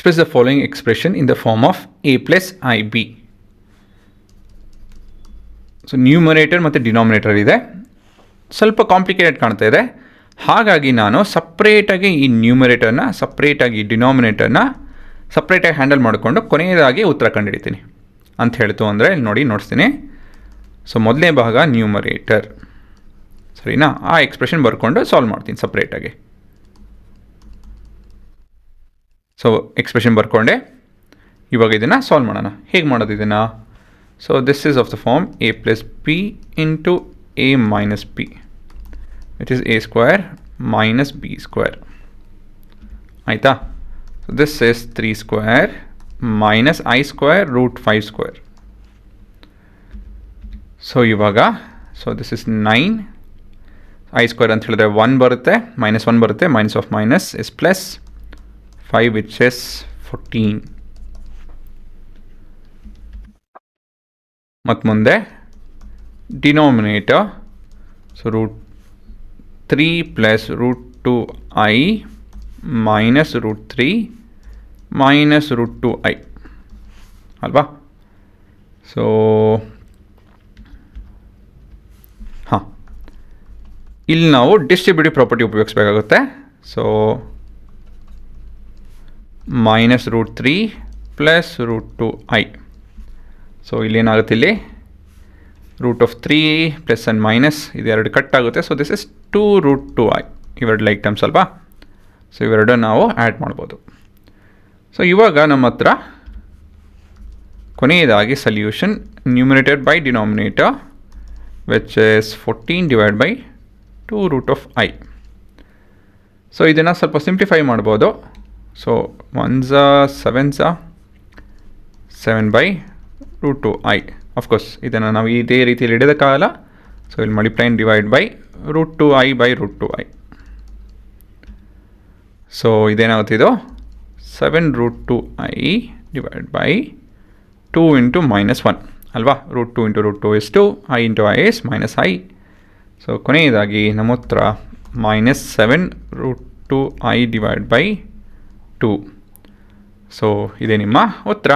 Express the following expression in the form of a plus ib. So numerator ಮತ್ತು denominator ಇದೆ, ಸ್ವಲ್ಪ complicated ಕಾಣ್ತಾ ಇದೆ. ಹಾಗಾಗಿ ನಾನು ಸಪ್ರೇಟಾಗಿ ಈ ನ್ಯೂಮರೇಟರ್ನ ಸಪ್ರೇಟಾಗಿ ಡಿನಾಮಿನೇಟರ್ನ ಸಪ್ರೇಟಾಗಿ ಹ್ಯಾಂಡಲ್ ಮಾಡಿಕೊಂಡು ಕೊನೆಯದಾಗಿ ಉತ್ತರ ಕಂಡುಹಿಡಿತೀನಿ ಅಂತ ಹೇಳ್ತು ಅಂದರೆ ನೋಡಿ ನೋಡಿಸ್ತೀನಿ. ಸೊ ಮೊದಲನೇ ಭಾಗ ನ್ಯೂಮರೇಟರ್, ಸರಿನಾ? ಆ ಎಕ್ಸ್ಪ್ರೆಷನ್ ಬರ್ಕೊಂಡು ಸಾಲ್ವ್ ಮಾಡ್ತೀನಿ ಸಪ್ರೇಟಾಗಿ. ಸೊ ಎಕ್ಸ್ಪ್ರೆಷನ್ ಬರ್ಕೊಂಡೆ, ಇವಾಗ ಇದನ್ನು ಸಾಲ್ವ್ ಮಾಡೋಣ. ಹೇಗೆ ಮಾಡೋದು ಇದನ್ನು? So this is of the form a plus b into a minus b, which is a square minus b square. ಆಯಿತಾ? So this is 3 square minus I square root 5 square. So ಇವಾಗ so this is 9 I square ಅಂತ ಹೇಳಿದ್ರೆ 1 ಬರುತ್ತೆ, -1 ಬರುತ್ತೆ, minus of minus is plus 5 which is 14. ಮತ್ತು ಮುಂದೆ denominator so root 3 plus root 2i minus root 3 minus root 2i ಅಲ್ವಾ? So ಹಾಂ, ಇಲ್ಲಿ ನಾವು ಡಿಸ್ಟ್ರಿಬ್ಯೂಟಿವ್ ಪ್ರಾಪರ್ಟಿ ಉಪಯೋಗಿಸ್ಬೇಕಾಗುತ್ತೆ. So minus root 3 plus root 2i. So ಇಲ್ಲೇನಾಗುತ್ತೆ, ಇಲ್ಲಿ root of 3 plus and minus ಇದೆರಡು cut ಆಗುತ್ತೆ. So this is 2 root 2i. ಇವೆರಡು like terms ಅಲ್ವಾ? ಸೊ ಇವೆರಡು ನಾವು ಆ್ಯಡ್ ಮಾಡ್ಬೋದು. ಸೊ ಇವಾಗ ನಮ್ಮ ಹತ್ರ ಕೊನೆಯದಾಗಿ solution numerator by denominator which is 14 divide by 2 root of i. So ಇದನ್ನು ಸ್ವಲ್ಪ ಸಿಂಪ್ಲಿಫೈ ಮಾಡ್ಬೋದು. So 1 7 by root 2i. Of course ಇದನ್ನು ನಾವು ಇದೇ ರೀತಿಯಲ್ಲಿ ಹಿಡಿಯೋದಕ್ಕಾಗಲ್ಲ. ಸೊ ಇಲ್ಲಿ multiply and divide by root 2i by root 2i. So ಇದೇನಾಗುತ್ತೆ, ಇದು 7 root 2i divide by 2 into -1 ಅಲ್ವಾ? Root 2 into root 2 is 2, i into i is -i. So ಕೊನೆಯದಾಗಿ ನಮ್ಮ ಉತ್ತರ -7 root 2i divide by 2. So ಇದೇ ನಿಮ್ಮ ಉತ್ತರ.